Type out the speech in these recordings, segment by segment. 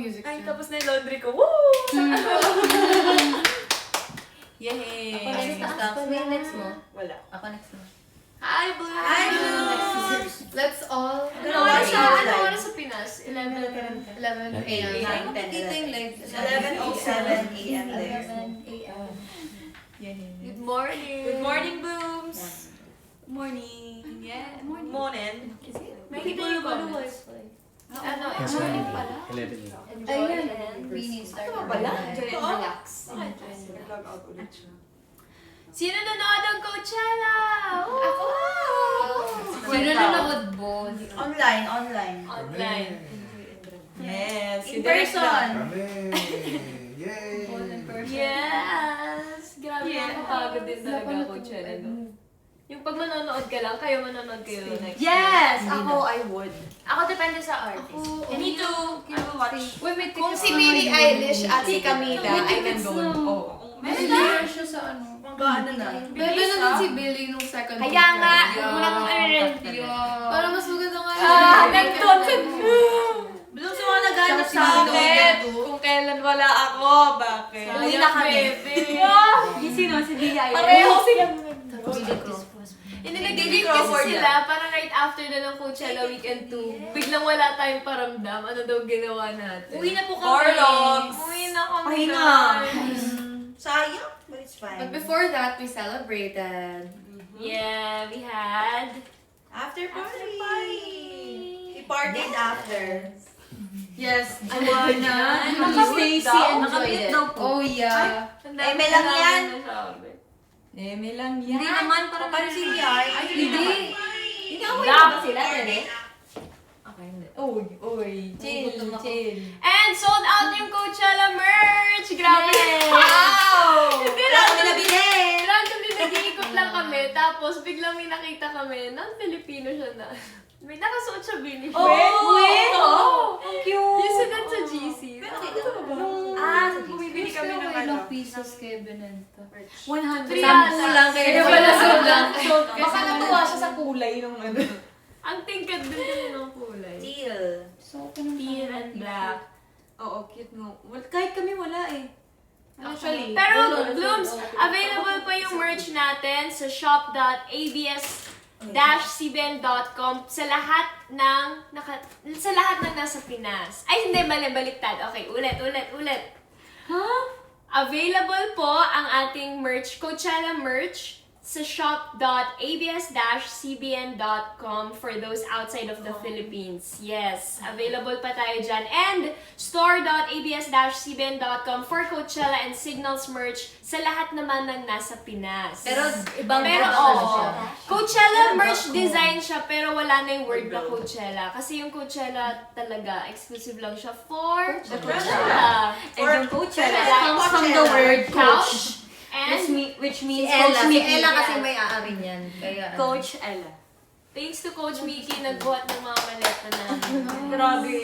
music Ay, dyan. tapos na yung laundry ko. Woo! Yay! Ako next mo. Wala. Ako next mo. Hi, Blue! Hi, Blue! Let's all... Ano oras sa Pinas? 11 11 a.m. Ay, Makikita yung live. 11:07 a.m. there. 11 a.m. Good morning! Good morning, Blooms! Morning! Yeah, morning. May people yung comments. Ano, Yes, morning ma'am. pala. 11 a.m. Ayun. Really start. Ano pala? Enjoy and relax. Nag-log out ulit siya. Sino nanood ng Coachella? Ako! Sino nanood both? Online. Online. Yes! In person. Kami! Yay! Yes! Grabe, nakakapagod din talaga Coachella, no? Yung pag manonood ka lang, manonood kayo next Yes! Ako, I would. Ako depende sa artist. Me too! I will watch. Wait, Kung si Billie Eilish at si Camila, I can go. Oh. Meron siya sa ano. Ano na? Bebe naman si Billy nung second Kaya nga, weekend. huwag mo na kong i-review. Para mas maganda nga nandun sa Bloom sa mga naghanap sa Bakit? akin. Kung kailan wala ako, bakit? Uwi na kami. Sino? Si Billie Eilish? Pareho sila. Hindi Nag-delete kasi sila, parang right after na ng Coachella Weekend 2, biglang wala tayong paramdam. Ano daw ginawa natin? Uwi na po kami. Uwi na kami. Pahinga. guys. Sayang, but it's fine. But before that, we celebrated. Yeah, we had After party. We partied after. Yes, Joanna, Nakabit Stacy, daw? and Nakabit Joyet. daw po. Oh, yeah. Eh, may lang yan. May lang yan. Hindi naman, parang pansin yan. Hindi. Hindi ako Lang. ba sila, Tede? Okay, hindi. Uy, chill, Gutom ako. chill. And sold out yung Coachella merch! Grabe! Wow! Hindi Wala kami nabili. Randomly nag-iikot lang kami, tapos biglang may nakita kami, Filipino siya na. May nakasuot siya Billy Oh, Wait! oh, Ang cute! Yung sinan sa GC. Pero nakita mo ba? Ah, sa bumibili kami ng Ilang pieces kay Benenta? 100. Sampu lang, kaya wala sold lang. Baka natuwa siya sa kulay ng ano. Ang tingkad din kami ng kulay. Teal. So, okay naman. Teal and black. Oo, cute no. Kahit kami wala eh. Actually, Pero, Blooms, available pa yung merch natin sa shop.abs-cbn.com sa lahat ng nasa Pinas. Ay, hindi, baliktad. Okay, ulit. Available po ang ating merch, Coachella merch, sa shop.abs-cbn.com for those outside of the Philippines. Yes, available pa tayo dyan. And store.abs-cbn.com for Coachella and Signals merch sa lahat naman ng nasa Pinas. Pero ibang Pero brand na oo, siya. Coachella merch design siya pero wala na yung word na Coachella. Kasi yung Coachella talaga, exclusive lang siya for the Coachella. And yung Coachella Coachella comes from the word Couch. coach. And Which means Si Ella. Coach Si Mickey. Ella kasi may aari niyan. Kaya, Coach Ella. thanks to Coach Mickey, nagbuhat ng mga maleta namin. Grabe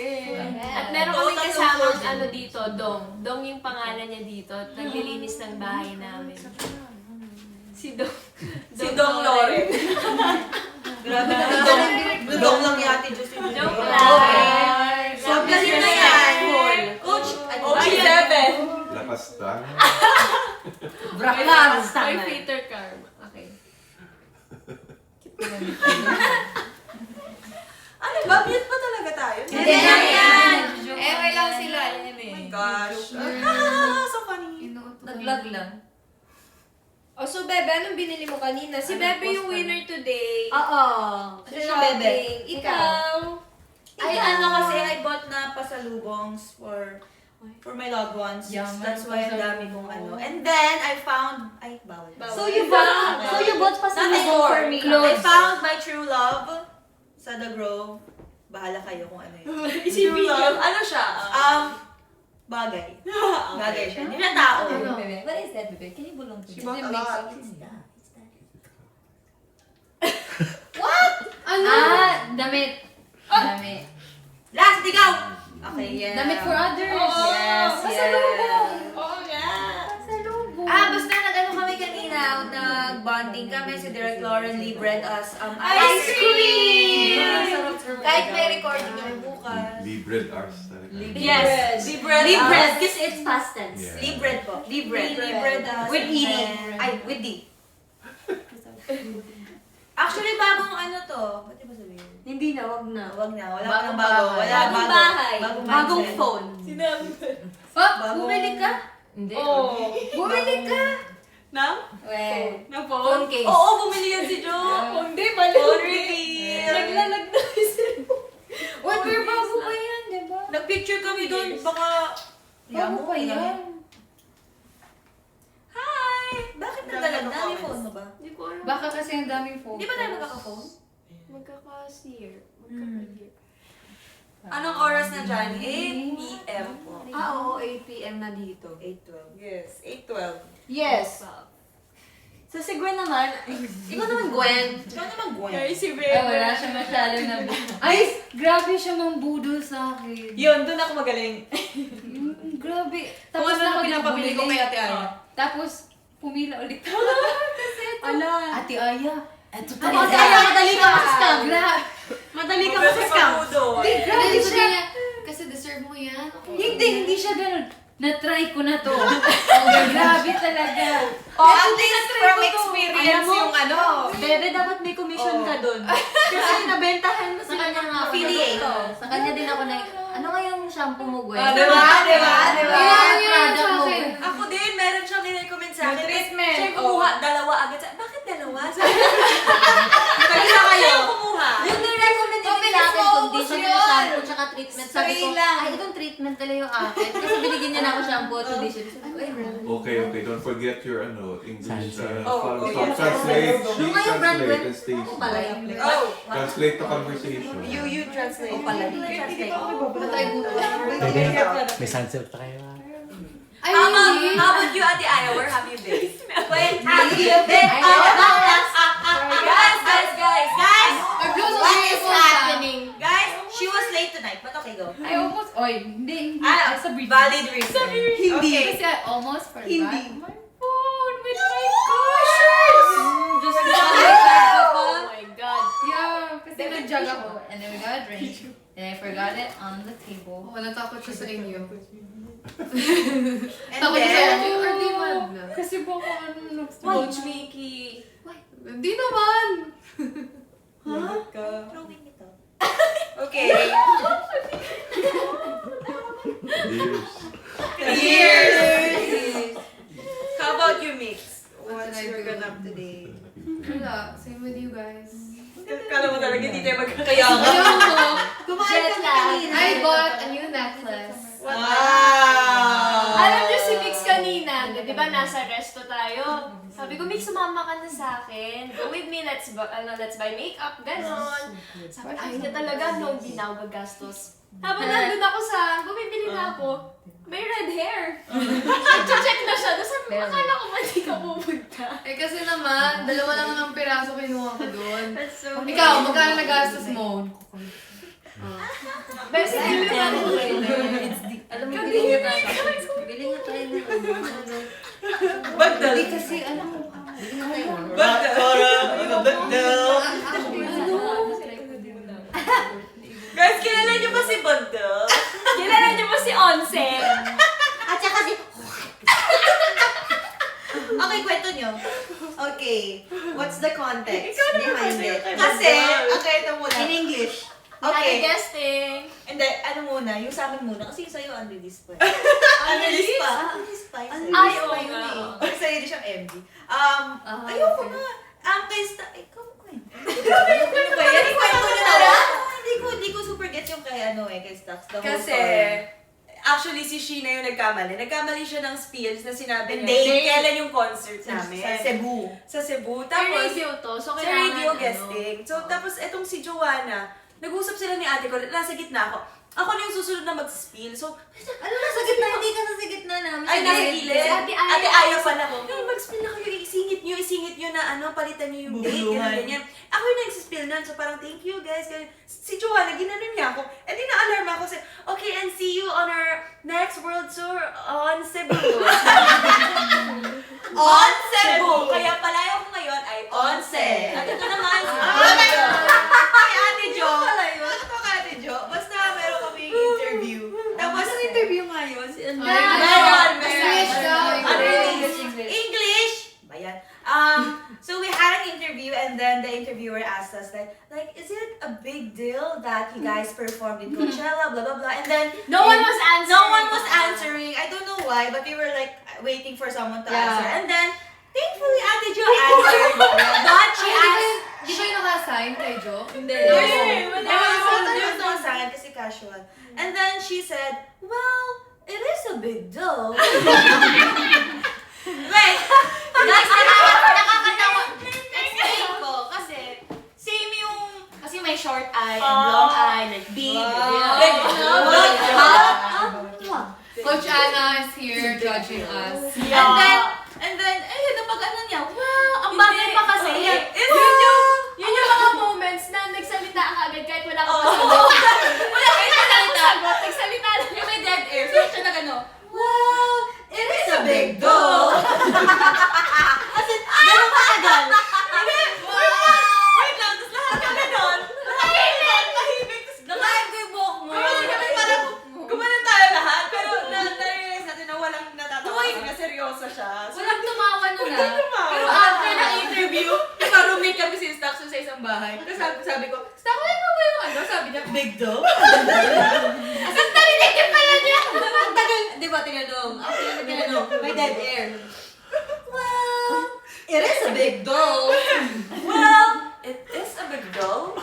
At meron kami kasamang ano dito, Dong. Dong yung pangalan niya dito. Naglilinis ng bahay namin. Si Dong. Si Dong Loren. Grabe na Dong lang yati just in Joke lang. So, kasi na yan. Coach, OG7. Lakas ta. Brakas. By Peter Karma. Okay. ano ba? Mute pa talaga tayo? Hindi lang yan. Eme lang sila. Oh my gosh. So funny. Nag-vlog lang. Oh, so Bebe, anong binili mo kanina? Si Bebe yung winner today. Oo. Sino Bebe? Ikaw. Ay, ano kasi, I bought na pasalubongs for my loved ones. Yaman, That's why ang dami kong ano. And then, I found, ay, bawal. So you bought pa sa Not store for me. I clothes. found my true love sa The Grove. Bahala kayo kung ano yun. True love. Ano siya? Bagay. Bagay siya. Hindi na tao. Bebe, what is that, bebe? Can you bulong to? bought a lot. Ano? Damit. Damit. Last, ikaw! Okay, yeah. Damit for others. Yes, yes. Oh, yeah. Basta nag-ano kami kanina, nag-bonding kami si Direct Lauren Lee bred us Ice cream! Kahit may recording kami bukas. bukas. Libre arts talaga. Yes. Libre. Kasi it's past tense. Yeah. Libre po. Libre. Libre das. With E. Ay, with D. Actually, bagong ano to. Ba't ba sabihin? Hindi na, wag na. Wag na, wala Bagong pang bago. bahay. Wala Bagong bago. bahay. Bagong Bagong mindset. phone. Fuck, Bago. bumili ka? Hindi. Oh. Bumili ka? Na? Well, Na Phone phone? case. Oo, bumili yan si Jo. Hindi, mali. Phone reveal. Naglalag na kasi. well, pero bago pa yan, di ba? Nag-picture kami doon. Baka... Bago pa yan. Hi! Bakit naglalag na? May phone mo ba? Hindi ko alam. Baka kasi ang daming phone. Di ba tayo magkaka-phone? Magkaka-year. Magkaka-year. Anong oras na dyan? 8 p.m. po. Ah, oo, 8 p.m. na dito. 8:12. Yes, 8:12. Yes. So si Gwen naman, ikaw naman Gwen. Ikaw naman, Gwen. Ay, si Ay, Bebe. wala siya masyado na... Ay, grabe siya mambudol sa akin. Yun, doon ako magaling. Grabe. Tapos Tapos ano ako na pinapabili ko kay Ate Aya? Tapos, pumila ulit ako. Kasi ito, Ala. Ate Aya, eto Ate talaga. Aya, madali ka ma-scam. Grabe. Madali ka ma-scam. Hindi, grabe Hindi siya. niya, kasi deserve mo yan. Hindi siya ganun. Na-try ko na to. Oh, grabe talaga. Oh, at least from experience Alam mo, yung ano. Bebe, dapat may commission ka doon. Kasi nabentahan mo Sa sila kanya ng nga ako affiliate. Sa kanya din ako na, ano nga yung shampoo mo, Gwen? Ah, diba? Diba? Diba? Kailangan Yun yung ang product sa mo. akin. Ako din, meron siyang nirecommend sa akin. Yung treatment. Siya yung kumuha, dalawa agad. Bakit dalawa? Kaya kayo kumuha. Yung nirecommend niya din sa akin, conditioner, shampoo, tsaka treatment. Sabi ko, Sorry lang. ay, itong treatment pala yung akin. Kasi binigyan niya na ako shampoo at conditioner. Sabi ko, ay, really? Okay, don't forget your English. Oh, Stop, translate. She Ano nga yung brand, translate Gwen? and Stacy. Ako pala yun. Oh, Translate the conversation. you translate. Ako pala yun. Translate. Patay buto. May sunsilk pa kayo. Ay, How about, hindi. how about you, Ate Aya? Where have you been? Where have you been? Guys! Ay, blows What away is ako happening? Guys, she was late tonight. But okay, go. I almost, oy, hindi. Ah, Sa brief. valid reason. Hindi. Kasi I almost forgot Hindi. my phone with my gosh. Just Oh my God. Yeah, kasi nag-jog ako. And then we got a drink. And I forgot it on the table. Oh, natakot siya sa inyo. And Takot siya sa then, inyo or di mad na? Kasi baka ano, Coach Mickey. Hindi naman! throwing it out. Okay. Years. How about you, Mix? What What's did I your do? ganap today? Wala. Same with you guys. Kala mo talaga hindi tayo magkakaya ka. Kumain Jet kami lag. kanina. I bought a new necklace. Wow! Alam niyo si Mix kanina, di ba nasa resto tayo? Sabi ko, Mix, sumama ka na sa akin. Go with me, let's buy makeup, ganon. Sabi, ayaw niya talaga, no, hindi na ako gagastos. Habang nandun ako sa, bumibili na ako, may red hair. Check na siya. Tapos sabi ko, akala ko ba di ka pupunta? Eh kasi naman, dalawa lang ng piraso kinuha ko doon. That's so Ikaw, magkano nagastos mo? Best hindi naman ako Alam mo, bili nga tayo. Bili nga tayo ng ano. Bagdal. Hindi kasi ano. Bili nga tayo. Bagdal. Guys, kilala niyo ba si Bagdal? Kilala niyo ba si Onse? At saka si... Okay, kwento nyo. Okay. What's the context behind it? Kasi, okay, ito muna. In English. Okay. Okay. Guesting. And then, ano muna, yung sa amin muna. Kasi yung sa'yo, unreleased pa. Unreleased pa. Unreleased pa. Yung sa'yo. Ay, Unreleased oo pa yun nga. eh. Yung sa'yo, di siyang MV. Ayoko na. Kay ikaw kwento. Ano ba yan? Kwento nyo na lang. Hindi ko super get yung kay kay Stacks. The whole Kasi, story. actually, si Sheena yung nagkamali. Nagkamali siya ng spills na sinabi And niya. date. Kailan yung concert namin? Sa Cebu. Sa Cebu. Sa Tapos, radio to. So, sa kailangan, radio ano, guesting. So, tapos etong si Joanna, nag-usap sila ni ate ko, nasa gitna ako. Ako na yung susunod na mag-spill. So, Ano nasa gitna? Hindi ka nasa gitna namin. ay, nasa gilid. Si Ate Aya. Ate Aya pala. Ay, mag-spill na kayo. Isingit nyo na palitan nyo yung date. Bubuluhan. Ganyan. Ako yung nag-spill nun. So, parang, thank you guys. Ganyan. Si Joanna, ginanon niya ako. Eh, di na-alarm ako. Kasi, okay, and see you on our next world tour on Cebu. On Cebu. Kaya palayo ko ngayon ay Once. At ito naman, si Kay Ate Jo. Ano to kay Ate Jo? Basta meron like, is it a big deal that you guys performed in Coachella, blah, blah, blah. And then, No one was answering. no one was answering. I don't know why, but we were like waiting for someone to answer. And then, thankfully, Ate Jo answered. But she asked, Di ba yung naka-assign kay Jo? Hindi. There was no sign kasi casual. And then she said, well, it is a big deal. Wait, guys, nakakatawa. Explain ko kasi same yung, kasi may short eye and long eye, like big. Coach Anna is here judging us. And then, ayun, napag ano niya, well, ang bagay pa kasi. Yun yung mga moments na nagsalita ka agad kahit wala kang masagot. Wala kahit wala kang sagot, nagsalita lang. Yung may dead air, so siya nag-ano, well, it is a big deal. Kasi, ganun ka agad. Wait lang, tapos lahat kami doon. Tahimik. Tapos nakain ko yung buhok mo. Kasi kami parang, gumanon tayo lahat, pero na-realize natin na walang natatawa kasi seryoso siya. So, Walang tumawa nun ah. pero after ng interview, naka-roommate kami si Stax sa isang bahay. Tapos sabi ko, Stax, ano ba yung ano? Sabi niya, big deal. Ang talinig yung pala niya! Ang tagal, di ba, tinanong? Ako tinanong, may dead air. Well, It is a big deal. well, it is a big deal.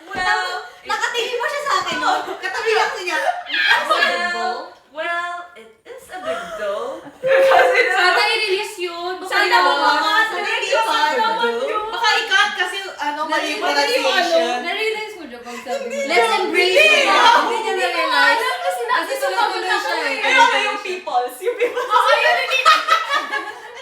Well, Nakatingin mo siya sa akin, no? Katabi ako niya. well, it is a big deal. Sana i-release yun. Baka Sana i-release. bumakas. Baka i-cut kasi mali yung pronunciation. Na-realize mo, Jo, pag sabi mo. Let's embrace it. Hindi niya na-realize. Kasi sumagot na siya eh. Pero ano yung peoples? Yung peoples.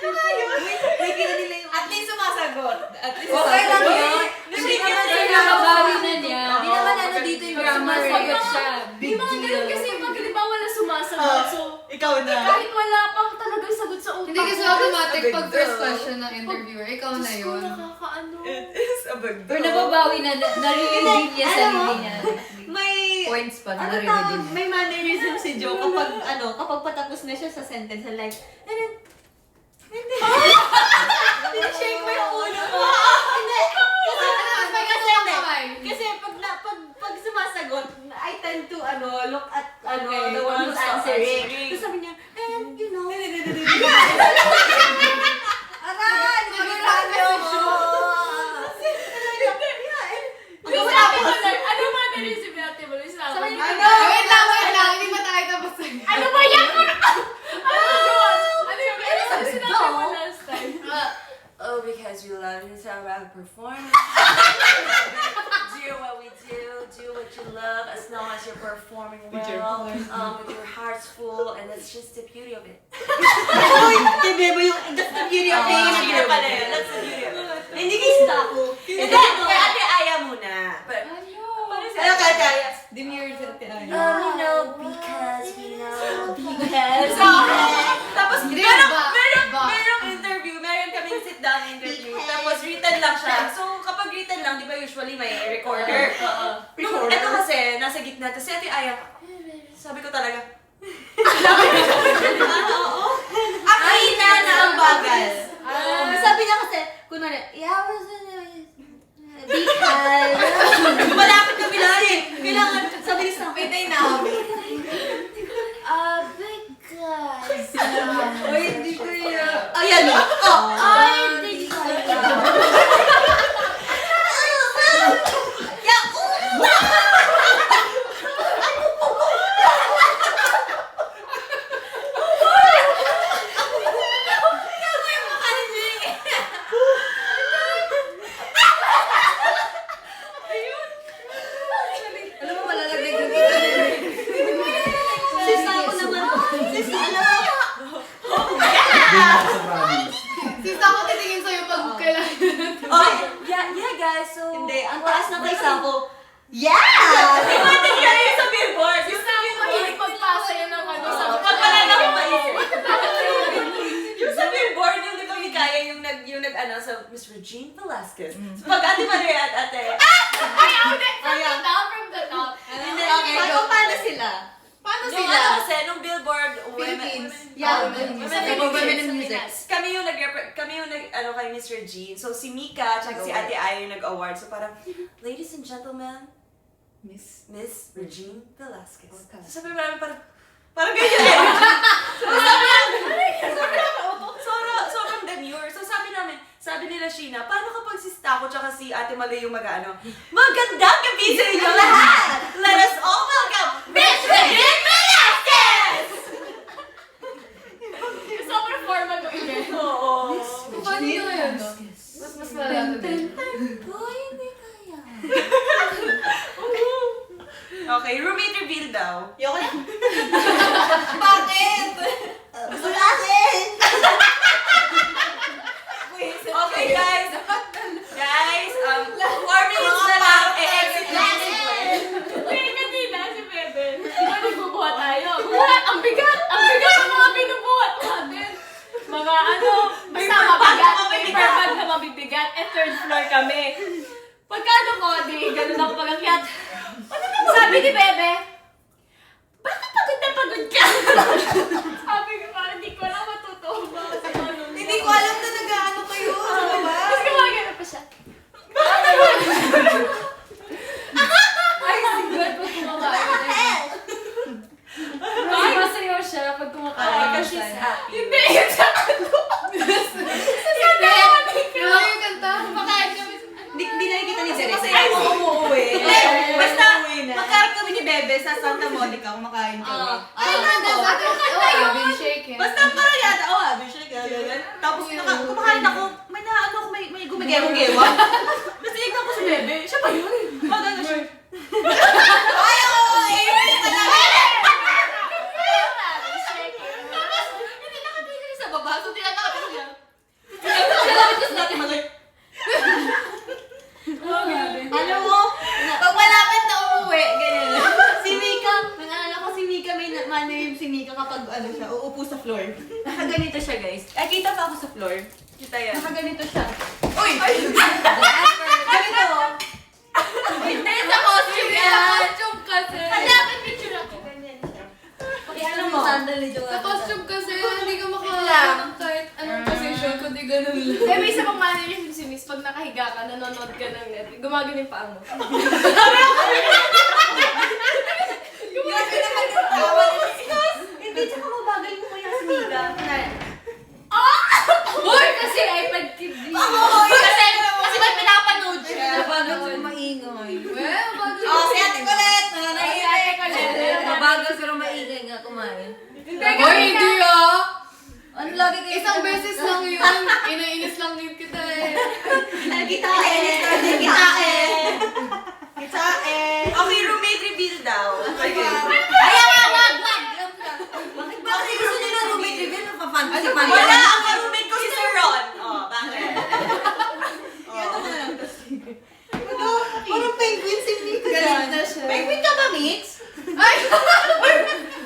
May kina nila yung... At least sumasagot. At least Okay lang sumasagot. yun. Hindi naman siya nakabawi na niya. Hindi naman ano dito yung grammar. Sumasagot siya. Big Mga ganun deal. kasi pag di ba wala sumasagot, so Ikaw na. kahit wala pang talagang sagot sa utak. Hindi kasi automatic pag first question ng interviewer, ikaw na Diyos ko, yun. nakakaano. It is a big Or deal. nababawi na, nare-reveal niya sarili niya. May... Points pa na Ano nare-reveal tawag? niya. May mannerism si Joe kapag kapag patapos na siya sa sentence, like, and then, shake mo yung ulo mo. Hindi. Kasi pag sumasagot, I tend to look at Okay, the one who's who's answering. answering. Tapos sabi niya, and you know. Aray, Yung sabi ko na, ano ba na-receive natin mo? Yung sabi ko, Wait lang. Hindi pa tayo tapos. ano ba yan? Ano yun? Ano yung ano sinabi mo last time? Oh, because we love you, so I perform. Do what we do what you love, as long as you're performing well, with your heart's full, and that's just the beauty of it. That's the beauty of being a Beauty girl. pala yun. That's the beauty of it. Hindi kista ako. Hindi, kay Ate Aya muna. But, ano kay Ate Aya? Demure sa ate ay. We know because we know. Tapos, Hindi, merong interview, meron kaming sit-down interview, tapos written lang siya. So, kapag written lang, di ba usually may recorder? Ito kasi, nasa gitna, tapos si Ate Aya, sabi ko talaga, akita na ang bagay. Sabi niya kasi, kunwari, yeah, because... Malapit kami lagi. Kailangan, sabi niya sa akin, Pitay namin. because... Oy, hindi ko yun. Ayan o. Ay, hindi ko yun. Alam mo, malalagdag yung kita. Sis, ako naman. Sis, alam mo. Sis, ako titingin sa'yo pag kailangan. Yeah, guys, so... Hindi, ang taas ng kaysa ko. Yeah! Nangyari sa billboard. Yung sabi ko, hindi magpasa yun ng ano sa Wala na akong maisip. Yung sa billboard, yung di ba may kaya yung nag-announce sa Miss Regine Velasquez. So, pag Ate Maria at Ate... From the top. Hindi, okay, go. Paano sila? Nung ano kasi, nung billboard, Philippines. women- Yeah, women- women- women- women in music. kami yung ano kay Miss Regine. So si Mika at si Ate Aya yung nag-award. So parang, ladies and gentlemen, Miss Regine Velasquez. So sabi namin parang ganyan energy. So sabi namin, sobrang demure. So sabi nila Sheena, paano kapag si Stako tsaka si Ate Malay yung mag-ano? Magandang gabi sa inyo lahat! Let us all welcome Miss Regine Velasquez! Sobrang formal mo ulit. Oo. Paano yun ngayon? Mas malalaman din. Okay, roommate reveal daw. Yoko lang. Bakit? Gusto natin! Okay, guys. Guys, 4 minutes na lang. Exit na yung Kaya kanina si Bebe, ano nagbubuhat tayo? Buhat! Ang bigat! Ang bigat ng mga binubuhat natin! Mga ano, basta mabigat, paper bag na mabibigat, third floor kami. Pagkano ko, di, ganun ako pag-akyat. Sabi ni Bebe, bakit pagod na pagod ka? Sabi ko, parang di ko alam matutuwa ba kasi ano. Hindi ko alam na nag-ano kayo sa baba. Tapos gumagano pa siya. Ay, sigurad pag kumakain. Mas masayaw siya pag kumakain. Kasi she's happy. Hindi, yun sa ano. Kaya yung kanta, kumakain kami. Hindi nakikita ni Jerry. Ay, umuwi. Basta, magkarap kami ni Bebe sa Santa Monica, kumakain kami. Ay, nandun sa atin. Oh, I've been shaking. Basta parang yata, abisya ka, ganyan. Tapos kumakain ako, may naano ako, may gumigewang-gewa. Tapos tinignan ko si Bebe, siya ba yun? Magano siya. Ay, oo! Tapos, hindi nakatigil sa baba, so tinatapos niya. Siya lang ito sa dati mag- Alam mo, pag malapit na umuwi, ganyan. Si Mika, naalala ko si Mika, may manayim si Mika kapag ano siya, uupo sa floor. Nakaganito siya, guys. Ay, kita pa ako sa floor. Kita yan. Nakaganito siya. Uy! Ganito. Hindi, sa costume yan. Sa costume kasi. Hanapin picture ako. Ganyan siya. Alam mo, Sa costume kasi, hindi ka makakita ng kahit anong position, kundi ganun lang. Eh, may isa pang manager si Miss, pag nakahiga ka, nanonood ka ng net, gumagano yung paa mo. Grabe naman yung tawa ni Sis. Hindi, tsaka mabagal mo kaya si Mika. Uy, kasi iPad Kid din. Kasi may pinapanood siya. Napanood maingay. Well, bago Oh, si Ate Colette! Ay, ate ko na. Mabagal pero maingay nga kumain. Uy, hindi ah. Ano lagi kayo? Isang beses lang yun. Inainis lang din kita eh. Kitain! Okay, roommate reveal daw. Okay. Wag! Bakit gusto nyo na roommate reveal? Napapantay pa Wala! Ang roommate ko si Sir Ron. Oh, bakit? Parang penguin si Mika. Galit na siya. Penguin ka ba, Mix? Ay!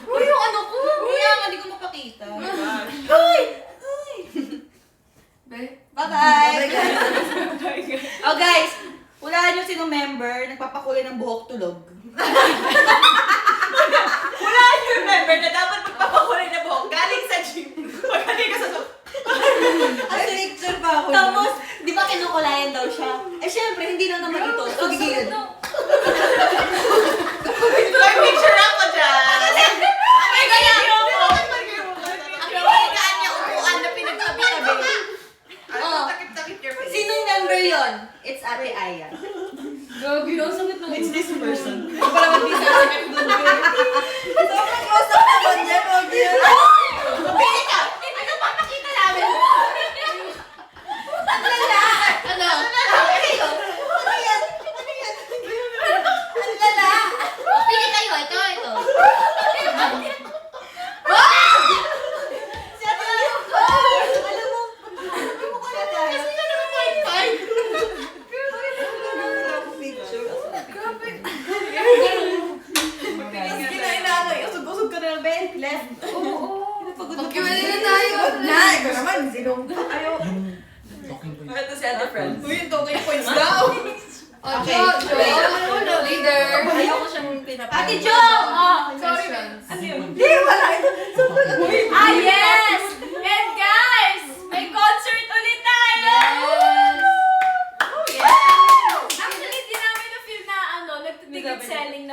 Uy, yung ano ko. Kaya nga, di ko mapakita. Be? Bye-bye! Oh guys, hulaan nyo sinong member nagpapakulay ng buhok tulog. Wala yung remember na dapat magpapakulay na buhok galing sa gym. Pagkaling ka sa As picture pa ako. Tapos, di ba kinukulayan daw siya? Eh syempre, hindi lang naman ito. So, gigilid. May picture ako dyan. Ay, kaya! Ang pinigaan niya upuan na pinagtabi-tabi. Ano, takip-takip your face. Sinong member yon? It's Ate Aya. Gabi, ang sakit ng It's this person. Hindi pa naman bisa sa sakit doon. Sobrang close up naman yan, huwag yun. Pili ka! Ano pa makita namin? Ang lala! Ano? Ano yan? Ano yan? Ang lala! Pili kayo, ito. Si Ate Aya ko! Alam mo, hindi mo ko na tayo. Kasi ka naman 0.5. Picture. Sige na, inaanay. Usog-usog ka na lang, Ben. Left. Oo. Magkiwala na tayo. Na, ikaw naman. Sinong? Ayaw. Ito si Ate Friend. Uy, yung token points daw. Okay, Jo. Leader. Ayoko siyang pinapanood. Ate Jo! Sorry, Ano yun? Hindi, wala. Ah, yes! And guys, may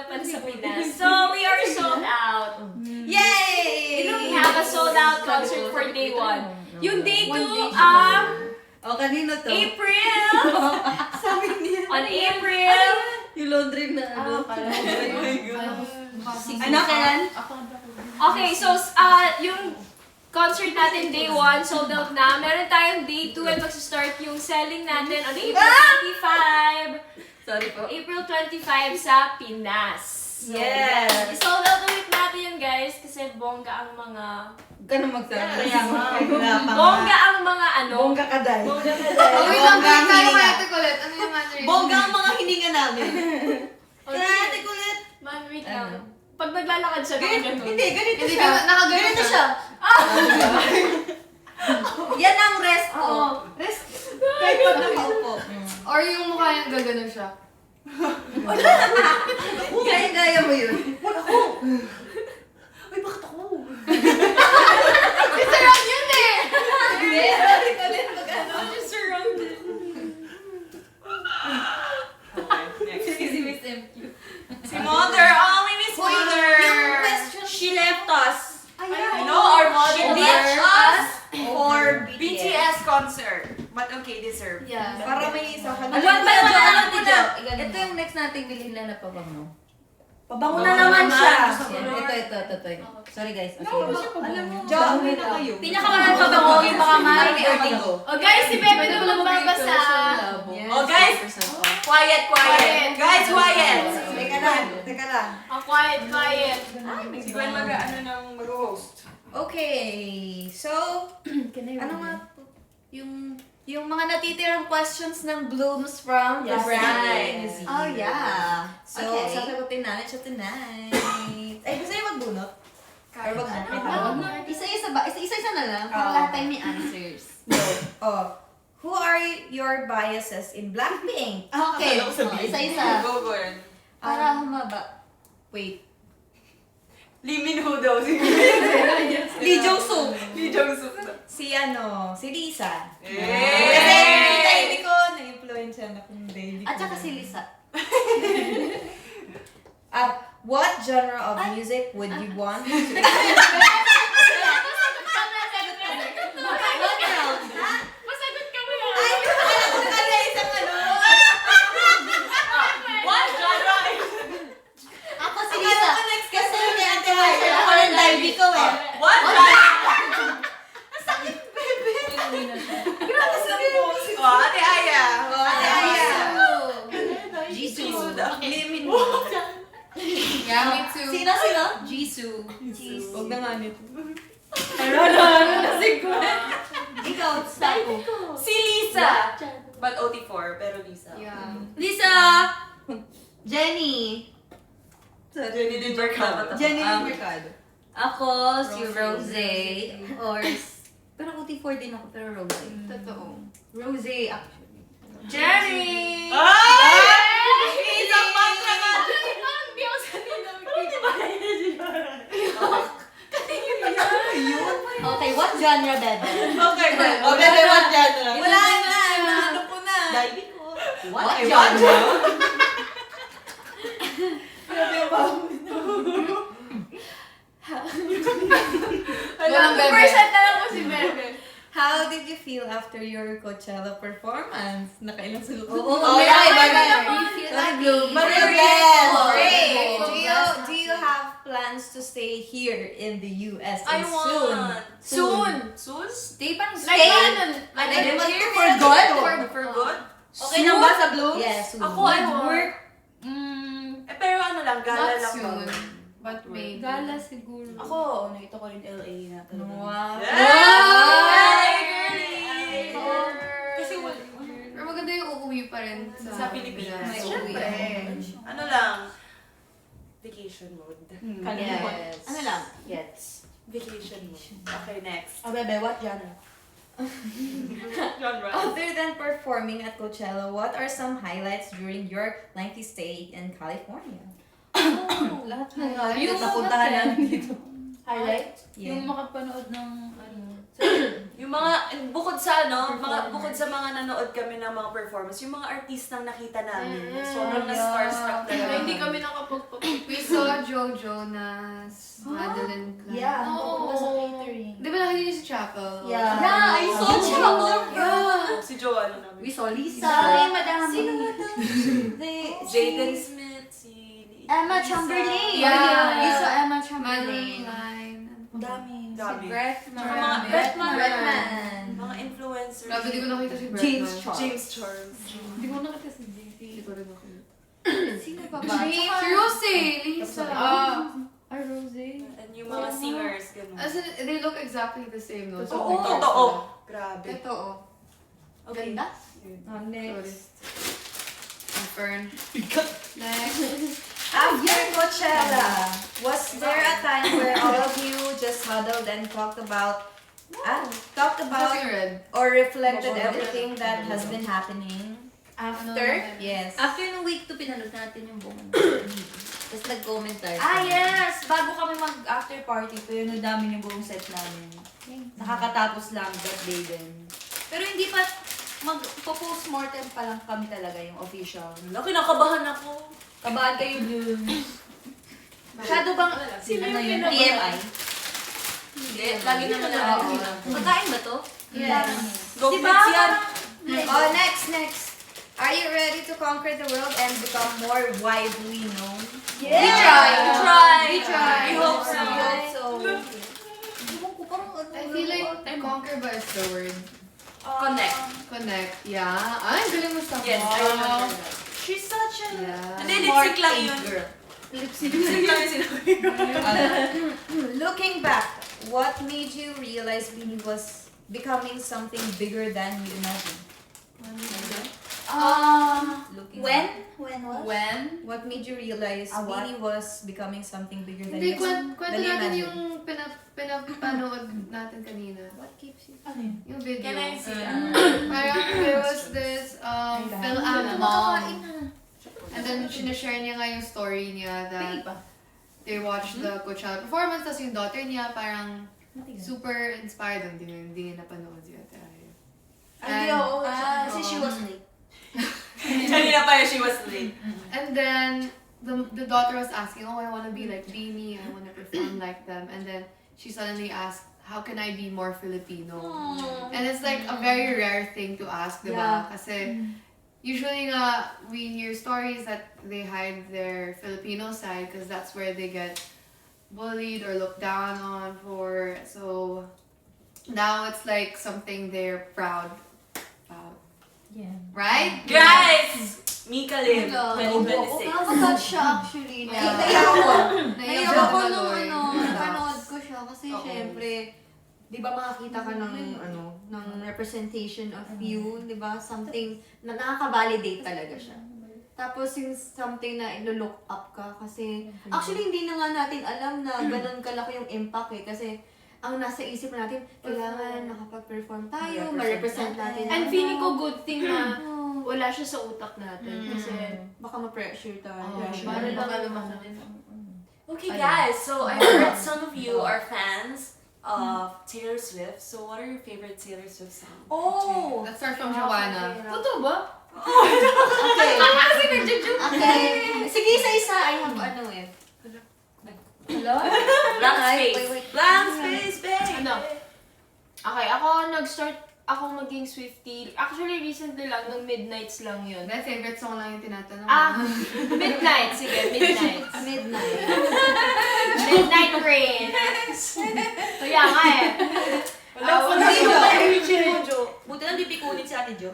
na pala sa Pinas. So, we are sold out. Yay! We have a sold out concert for day 1. Yung day 2, O, kanino to? April! Sabi niya. On April! Yung laundry na ano. Ano, Karen? Okay, so, yung concert natin day 1, sold out na. Meron tayong day 2 and mag-start yung selling natin on April 25. Sorry po. April 25 sa Pinas. So, Yes. I-sold out ulit natin yun, guys, kasi bongga ang mga... Ganun magsabi. Kaya nga. Bongga ang mga ano... Bongga kaday. Bongga ka Oh, wait lang, Bongga wait tayo hininga. kay Ate Colette. Ano yung mannerism? Bongga ang mga hininga namin. Okay. Ate Kulit. Man, wait lang. Pag naglalakad siya, ganun. Hindi, ganito Hindi siya. ka nakagano Ganito siya. siya. Yan ang rest ko. Oo. Rest. Kahit pag nakaupo. Or yung mukha niyang gagano siya. Gaya-gaya mo yun. Uy, bakit ako? Sarap yun eh! Hindi, Ate Kulit mag-ano. Just surrounded. Okay, next. Si Miss MQ. Si Mother! Oh, we miss Hoy, Mother! yung question. She left us. Ayan. No, our mother She ditched ditched us For BTS concert. But okay, deserved. Yeah. Para may isa ka. Ano Alam ba yung alam ano mo niya? na. Ito yung next nating bilhin na pabango. Pabango na naman siya. Yan. Ito. Sorry guys. Okay. Alam mo, Jo, bango na kayo. Pinakamahal pabango yung mga Parang Mari Vertigo. Oh guys, si Bebe na magbabasa. Oh, guys! Quiet! Guys, quiet! Teka lang. Oh, quiet. Si Gwen mag-ano ng mag-host. Okay. So, ano nga po? Yung mga natitirang questions ng Blooms from the Yes, brand. yes. Oh, yeah. So, Okay. sasagutin natin siya tonight. Ay, gusto niyo magbunot? Or Isa-isa ba? Isa-isa na lang. Para Oo. lahat tayo may answers. Oh. Who are your biases in Blackpink? Okay. Akala ko sabihin. Isa-isa. Go, Gwen. Para humaba. Wait. Lee Min-ho daw. Si Lee Jong-suk. Lee Jong-suk. Si Lisa. Eh! Kasi si Davey ko, na-influensya na kung Davey ko. At saka si Lisa. What genre of music would you want to Masagot ka mo yan. Ay, alam ko na isang ano. What genre? Ako si Lisa. Kasi may ate Marsha. Ako ng Davey ko eh. What genre? Grabe sabihin mo. Oh, Ate Aya. Oh, Ate Aya. Jisoo daw. Limin mo. Yeah, me too. Sino? Jisoo. Huwag na nga nito. Ikaw, Sako. Si Lisa. But OT4, pero Lisa. Yeah. Lisa! Jenny. Jenny Lynn Mercado. Jenny Mercado. Ako, si Rose. Or, pero UT4 din ako, pero Rose. Totoo. Rose, actually. Jerry! Ay! Isang mantra nga. Parang di ako sa Okay, what genre, Bebe? Okay, Gwen. Oh, bebe, what genre? Wala na. Ano ko na. Davey ko. What What genre? genre? Walang bebe. Percent na lang po si Bebe. How did you feel after your Coachella performance? Nakailang sagot. Oo, yeah, yeah, iba na. we feel Sorry, happy. Bloom. We're Great. grateful. Do you have plans to stay here in the US I and soon? want. Soon. Soon? Stay pa Like, ano? Like, For good? For good? Okay lang ba sa Blooms? Yes, soon. Ako, I work. Mm, Pero ano lang, gala not lang soon. ba? But maybe. Gala siguro. Ako, nakita ko rin LA na talaga. Wow. Yay, girly! Kasi pero maganda yung uuwi pa rin Sa Pilipinas. May Siyempre. uuwi. Ano lang? Vacation mode. Yes. Ano lang? Yes. Vacation mode. Okay, next. Oh, Bebe, what genre? Genre. Other than performing at Coachella, what are some highlights during your lengthy stay in California? Lahat na Yung napuntahan namin dito. Highlight? Yeah. Yung makapanood ng ano, Yung mga, bukod sa mga nanood kami ng mga performance, yung mga artistang nakita namin, sobrang na-starstruck Kaya talaga. hindi kami nakapagpapicture. We saw Joe Jonas, Madeline Klein. Yeah. Oo. Pupunta sa catering. Di ba nakita niyo si Chapel? Yeah. Yeah, I saw Chapel. Yeah. Si Joanna namin. We saw Lisa. Sorry, madami. Sino ba Jaden Smith, si Emma Chamberlain. Yeah. We saw Emma Madeline Chamberlain. Klein. Dami. Dami. Si Brett Mga Bretman. mga influencers. Grabe, di ko nakita si Brett. James Charles. James Charles. Di ko nakita si JT. Di ko rin nakita. Sino pa ba? Si Rose, Lisa. Rose. And yung mga singers, gano'n. As in, they look exactly the same, no? So, Oo, totoo. Grabe. Totoo. Okay. Ganda. Next. Fern. After Coachella, was there a time where all of you just huddled and talked about Something red. or reflected everything that has been happening? After? Yes. After nung week 2, pinanood natin yung buong Tapos nag-comment tayo. Yes! Bago kami mag-after party, pinanood namin yung buong set namin. Nakakatapos lang that day din. Pero hindi pa, mag-post-mortem pa lang kami talaga yung official. Laki, nakabahan ako. Kabahan kayo dun. Masyado bang, Sino ano yung yun, kinabahan? TMI? Hindi, lagi naman Oo. namin. Magkain ba to? Yes. Go Diba? Mets yan. Oh, next. Are you ready to conquer the world and become more widely known? Yeah. We try. We try. We hope so. Ewan ko, parang ano. I feel like conquer ba is the word? Connect. Connect. Yeah. Ay, galing mo sa Yes, I remember that. She's such a Yeah. Hindi, lip-sync lang yun. girl. Lip-sync lang yung sinabi ko. Looking back, what made you realize Beanie was becoming something bigger than you imagined? Looking When? back. When was? When? What made you realize Ah, what? Beanie was becoming something bigger than Hindi, you kwento than you natin imagined? yung pinapanood natin kanina. What keeps you? Yung video. Can I see? Parang there was this Phil Am mom. And then, sinashare niya nga yung story niya that they watched the Coachella performance, tapos yung daughter niya parang super inspired. Hindi niya napanood si Ate Aya. Hindi, And- oo. Kasi she was late. Kanina pa yun, she was late. And then the daughter was asking, oh, I want to be like Beanie, I want to perform like them. And then she suddenly asked, how can I be more Filipino? And it's like a very rare thing to ask, diba? Kasi usually nga, we hear stories that they hide their Filipino side because that's where they get bullied or looked down on for. So now it's like something they're proud about. Yeah. Right? Guys! Mika Lim, Oo, 2026. nakaka-touch siya actually. Yeah. Naiyak ako. Naiyak Naiyak ako ako na nung Lord. napanood ko siya. Kasi Oo. syempre, di ba makakita ka ng ng representation of you, di ba? Something na nakaka-validate talaga siya. Tapos yung something na ilo-look up ka kasi actually hindi na nga natin alam na ganun kalaki yung impact eh kasi ang nasa isip natin, kailangan nakapag-perform tayo, ma-represent natin. And feeling ko good thing na Oh, wala siya sa utak natin. Kasi baka ma-pressure tayo. Oh, Pressure. baka baka lumaki din. Okay guys, so I heard some of you are fans of Taylor Swift. So what are your favorite Taylor Swift songs? Oh! Let's start from Joanna. totoo ba? Okay. Kasi nagjo-joke. Okay. Sige, isa-isa. I have ano eh. Hello? Blank Ay, space. wait. Blank space, babe. Ano? Okay, ako nag-start ako maging Swiftie. Actually, recently lang, nung Midnights lang yun. May favorite song lang yung tinatanong. Midnight. Sige, Midnight. Midnight. Midnight Rain. Kaya nga eh. Wala Jo. Buti lang di pikunin si Ate Jo.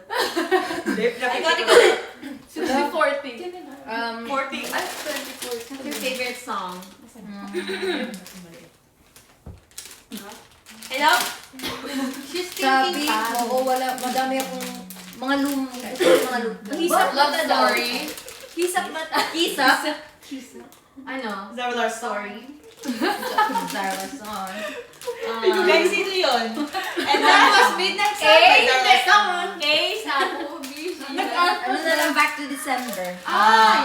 Ikaw, Susi 40. 40. Ay, 24. What's your favorite song? Hello? She's Sabi, thinking pa. oo, wala, madami akong mga mga Kisap Love story. Kisap ba? Kisap. Ano? Zarlar story. Zara song. Guys, ito yun. And that was Midnight Sun by Zara song. Okay, sabi ko, Ano na lang, Back to December. Ah,